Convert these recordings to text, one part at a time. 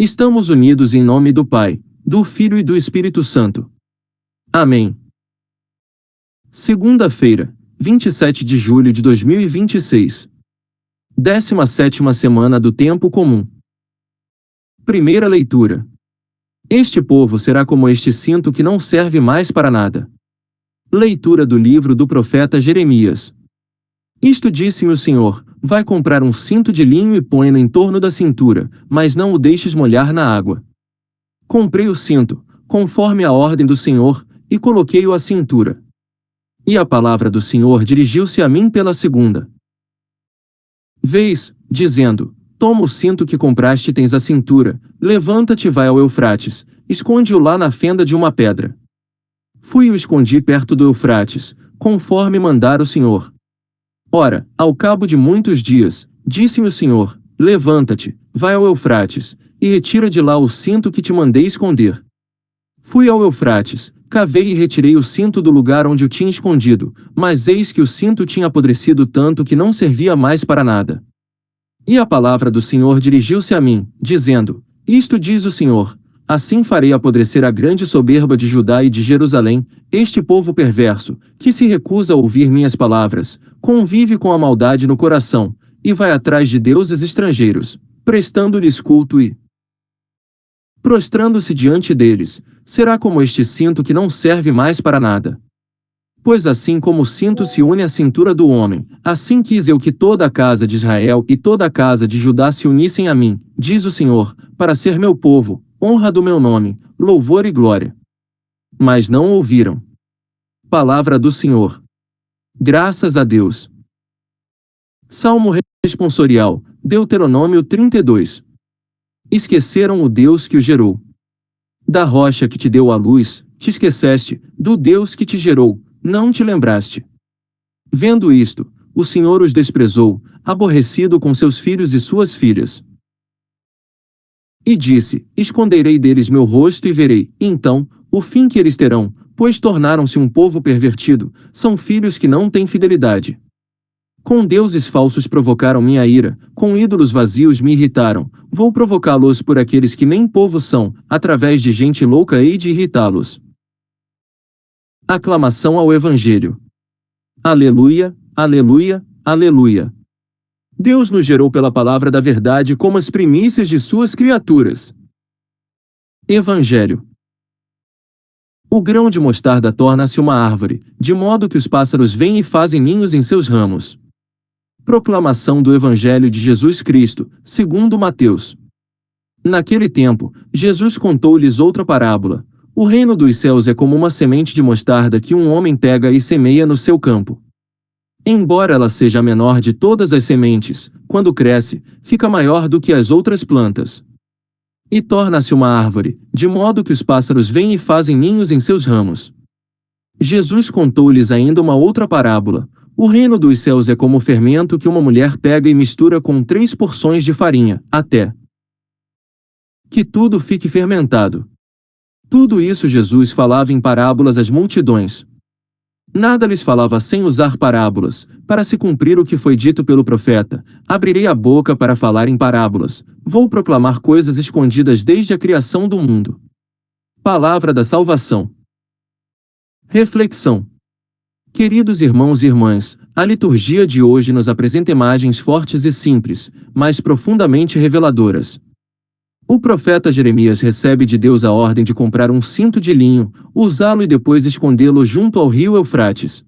Estamos unidos em nome do Pai, do Filho e do Espírito Santo. Amém. Segunda-feira, 27 de julho de 2026. 17ª semana do Tempo Comum. Primeira leitura. Este povo será como este cinto que não serve mais para nada. Leitura do livro do profeta Jeremias. Isto disse-me o Senhor: vai comprar um cinto de linho e põe-no em torno da cintura, mas não o deixes molhar na água. Comprei o cinto, conforme a ordem do Senhor, e coloquei-o à cintura. E a palavra do Senhor dirigiu-se a mim pela segunda vez, dizendo: toma o cinto que compraste e tens à cintura, levanta-te e vai ao Eufrates, esconde-o lá na fenda de uma pedra. Fui e o escondi perto do Eufrates, conforme mandara o Senhor. Ora, ao cabo de muitos dias, disse-me o Senhor: levanta-te, vai ao Eufrates, e retira de lá o cinto que te mandei esconder. Fui ao Eufrates, cavei e retirei o cinto do lugar onde o tinha escondido, mas eis que o cinto tinha apodrecido tanto que não servia mais para nada. E a palavra do Senhor dirigiu-se a mim, dizendo: isto diz o Senhor: assim farei apodrecer a grande soberba de Judá e de Jerusalém, este povo perverso, que se recusa a ouvir minhas palavras, convive com a maldade no coração, e vai atrás de deuses estrangeiros, prestando-lhes culto e prostrando-se diante deles, será como este cinto que não serve mais para nada. Pois assim como o cinto se une à cintura do homem, assim quis eu que toda a casa de Israel e toda a casa de Judá se unissem a mim, diz o Senhor, para ser meu povo, honra do meu nome, louvor e glória. Mas não ouviram. Palavra do Senhor. Graças a Deus. Salmo responsorial, Deuteronômio 32. Esqueceram o Deus que o gerou. Da rocha que te deu a luz, te esqueceste, do Deus que te gerou, não te lembraste. Vendo isto, o Senhor os desprezou, aborrecido com seus filhos e suas filhas. E disse: esconderei deles meu rosto e verei, então, o fim que eles terão, pois tornaram-se um povo pervertido, são filhos que não têm fidelidade. Com deuses falsos provocaram minha ira, com ídolos vazios me irritaram, vou provocá-los por aqueles que nem povo são, através de gente louca hei de irritá-los. Aclamação ao Evangelho. Aleluia, aleluia, aleluia. Deus nos gerou pela palavra da verdade como as primícias de suas criaturas. Evangelho. O grão de mostarda torna-se uma árvore, de modo que os pássaros vêm e fazem ninhos em seus ramos. Proclamação do Evangelho de Jesus Cristo, segundo Mateus. Naquele tempo, Jesus contou-lhes outra parábola. O reino dos céus é como uma semente de mostarda que um homem pega e semeia no seu campo. Embora ela seja a menor de todas as sementes, quando cresce, fica maior do que as outras plantas. E torna-se uma árvore, de modo que os pássaros vêm e fazem ninhos em seus ramos. Jesus contou-lhes ainda uma outra parábola. O reino dos céus é como o fermento que uma mulher pega e mistura com 3 porções de farinha, até que tudo fique fermentado. Tudo isso Jesus falava em parábolas às multidões. Nada lhes falava sem usar parábolas, para se cumprir o que foi dito pelo profeta: abrirei a boca para falar em parábolas, vou proclamar coisas escondidas desde a criação do mundo. Palavra da salvação. Reflexão. Queridos irmãos e irmãs, a liturgia de hoje nos apresenta imagens fortes e simples, mas profundamente reveladoras. O profeta Jeremias recebe de Deus a ordem de comprar um cinto de linho, usá-lo e depois escondê-lo junto ao rio Eufrates.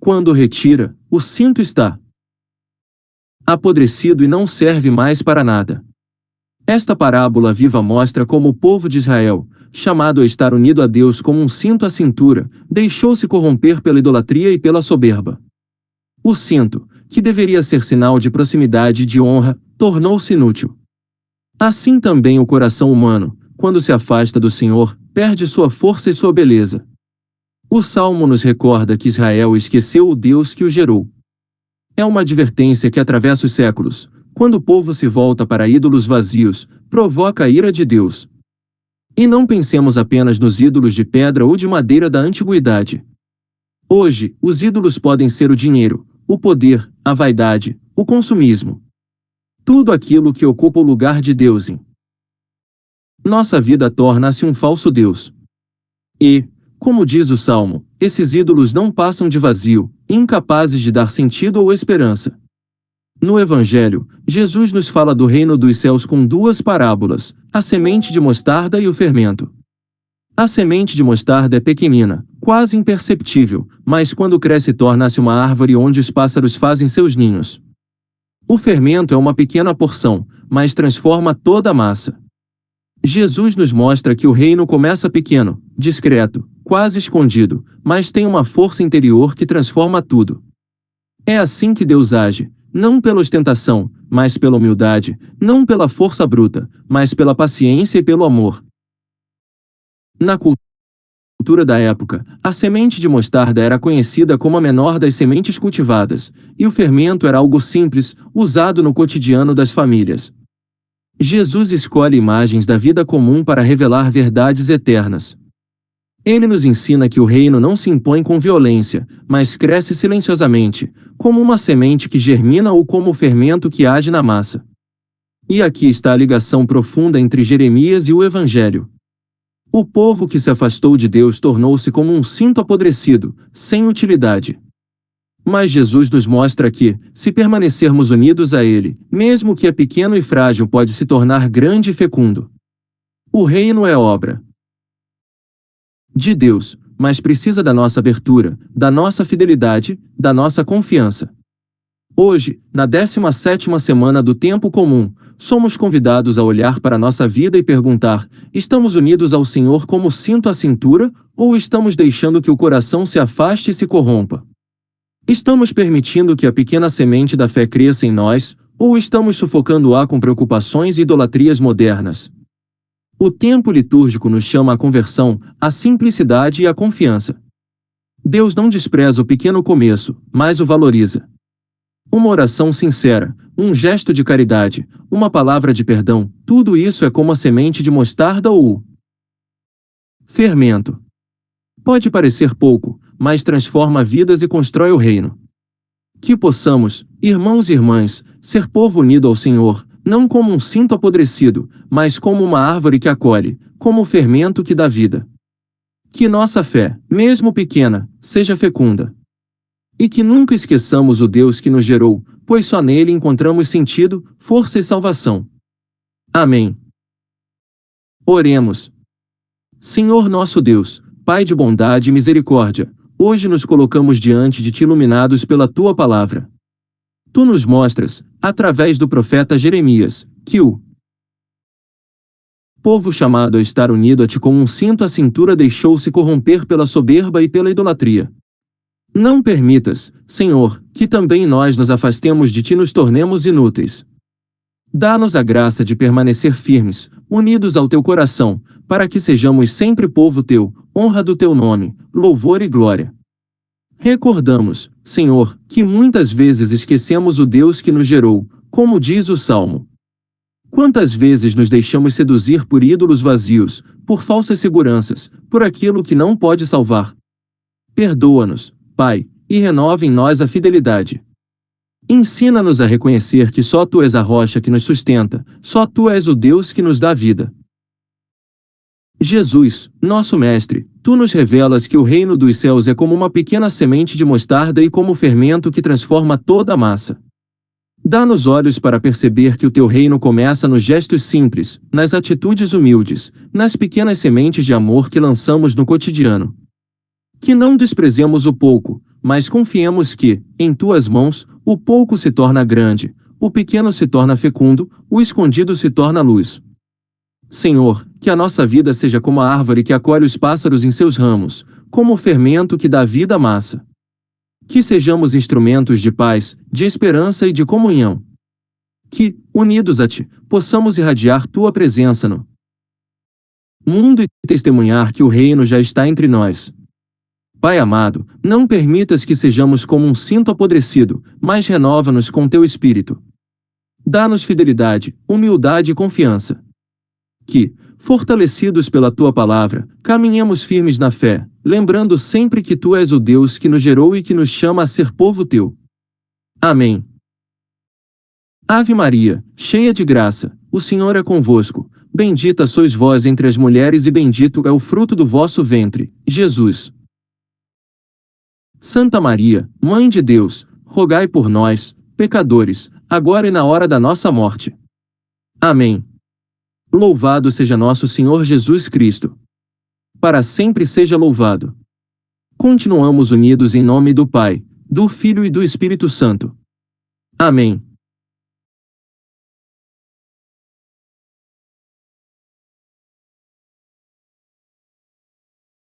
Quando o retira, o cinto está apodrecido e não serve mais para nada. Esta parábola viva mostra como o povo de Israel, chamado a estar unido a Deus como um cinto à cintura, deixou-se corromper pela idolatria e pela soberba. O cinto, que deveria ser sinal de proximidade e de honra, tornou-se inútil. Assim também o coração humano, quando se afasta do Senhor, perde sua força e sua beleza. O Salmo nos recorda que Israel esqueceu o Deus que o gerou. É uma advertência que atravessa os séculos. Quando o povo se volta para ídolos vazios, provoca a ira de Deus. E não pensemos apenas nos ídolos de pedra ou de madeira da antiguidade. Hoje, os ídolos podem ser o dinheiro, o poder, a vaidade, o consumismo. Tudo aquilo que ocupa o lugar de Deus em nossa vida torna-se um falso Deus. E, como diz o Salmo, esses ídolos não passam de vazio, incapazes de dar sentido ou esperança. No Evangelho, Jesus nos fala do reino dos céus com duas parábolas, a semente de mostarda e o fermento. A semente de mostarda é pequenina, quase imperceptível, mas quando cresce torna-se uma árvore onde os pássaros fazem seus ninhos. O fermento é uma pequena porção, mas transforma toda a massa. Jesus nos mostra que o reino começa pequeno, discreto, quase escondido, mas tem uma força interior que transforma tudo. É assim que Deus age, não pela ostentação, mas pela humildade, não pela força bruta, mas pela paciência e pelo amor. Na cultura da época, a semente de mostarda era conhecida como a menor das sementes cultivadas, e o fermento era algo simples, usado no cotidiano das famílias. Jesus escolhe imagens da vida comum para revelar verdades eternas. Ele nos ensina que o reino não se impõe com violência, mas cresce silenciosamente, como uma semente que germina ou como o fermento que age na massa. E aqui está a ligação profunda entre Jeremias e o Evangelho. O povo que se afastou de Deus tornou-se como um cinto apodrecido, sem utilidade. Mas Jesus nos mostra que, se permanecermos unidos a Ele, mesmo que é pequeno e frágil, pode se tornar grande e fecundo. O reino é obra de Deus, mas precisa da nossa abertura, da nossa fidelidade, da nossa confiança. Hoje, na 17ª semana do tempo comum, somos convidados a olhar para nossa vida e perguntar: estamos unidos ao Senhor como cinto à cintura, ou estamos deixando que o coração se afaste e se corrompa? Estamos permitindo que a pequena semente da fé cresça em nós, ou estamos sufocando-a com preocupações e idolatrias modernas? O tempo litúrgico nos chama à conversão, à simplicidade e à confiança. Deus não despreza o pequeno começo, mas o valoriza. Uma oração sincera, um gesto de caridade, uma palavra de perdão, tudo isso é como a semente de mostarda ou o fermento. Pode parecer pouco, mas transforma vidas e constrói o reino. Que possamos, irmãos e irmãs, ser povo unido ao Senhor, não como um cinto apodrecido, mas como uma árvore que acolhe, como o fermento que dá vida. Que nossa fé, mesmo pequena, seja fecunda. E que nunca esqueçamos o Deus que nos gerou, pois só nele encontramos sentido, força e salvação. Amém. Oremos. Senhor nosso Deus, Pai de bondade e misericórdia, hoje nos colocamos diante de Ti iluminados pela Tua palavra. Tu nos mostras, através do profeta Jeremias, que o povo chamado a estar unido a Ti como um cinto à cintura deixou-se corromper pela soberba e pela idolatria. Não permitas, Senhor, que também nós nos afastemos de Ti e nos tornemos inúteis. Dá-nos a graça de permanecer firmes, unidos ao Teu coração, para que sejamos sempre povo Teu, honra do Teu nome, louvor e glória. Recordamos, Senhor, que muitas vezes esquecemos o Deus que nos gerou, como diz o Salmo. Quantas vezes nos deixamos seduzir por ídolos vazios, por falsas seguranças, por aquilo que não pode salvar? Perdoa-nos, Pai, e renova em nós a fidelidade. Ensina-nos a reconhecer que só Tu és a rocha que nos sustenta, só Tu és o Deus que nos dá vida. Jesus, nosso Mestre, Tu nos revelas que o reino dos céus é como uma pequena semente de mostarda e como o fermento que transforma toda a massa. Dá-nos olhos para perceber que o Teu reino começa nos gestos simples, nas atitudes humildes, nas pequenas sementes de amor que lançamos no cotidiano. Que não desprezemos o pouco, mas confiemos que, em Tuas mãos, o pouco se torna grande, o pequeno se torna fecundo, o escondido se torna luz. Senhor, que a nossa vida seja como a árvore que acolhe os pássaros em seus ramos, como o fermento que dá vida à massa. Que sejamos instrumentos de paz, de esperança e de comunhão. Que, unidos a Ti, possamos irradiar Tua presença no mundo e testemunhar que o reino já está entre nós. Pai amado, não permitas que sejamos como um cinto apodrecido, mas renova-nos com Teu Espírito. Dá-nos fidelidade, humildade e confiança. Que, fortalecidos pela Tua palavra, caminhemos firmes na fé, lembrando sempre que Tu és o Deus que nos gerou e que nos chama a ser povo Teu. Amém. Ave Maria, cheia de graça, o Senhor é convosco. Bendita sois vós entre as mulheres e bendito é o fruto do vosso ventre, Jesus. Santa Maria, Mãe de Deus, rogai por nós, pecadores, agora e na hora da nossa morte. Amém. Louvado seja nosso Senhor Jesus Cristo. Para sempre seja louvado. Continuamos unidos em nome do Pai, do Filho e do Espírito Santo. Amém.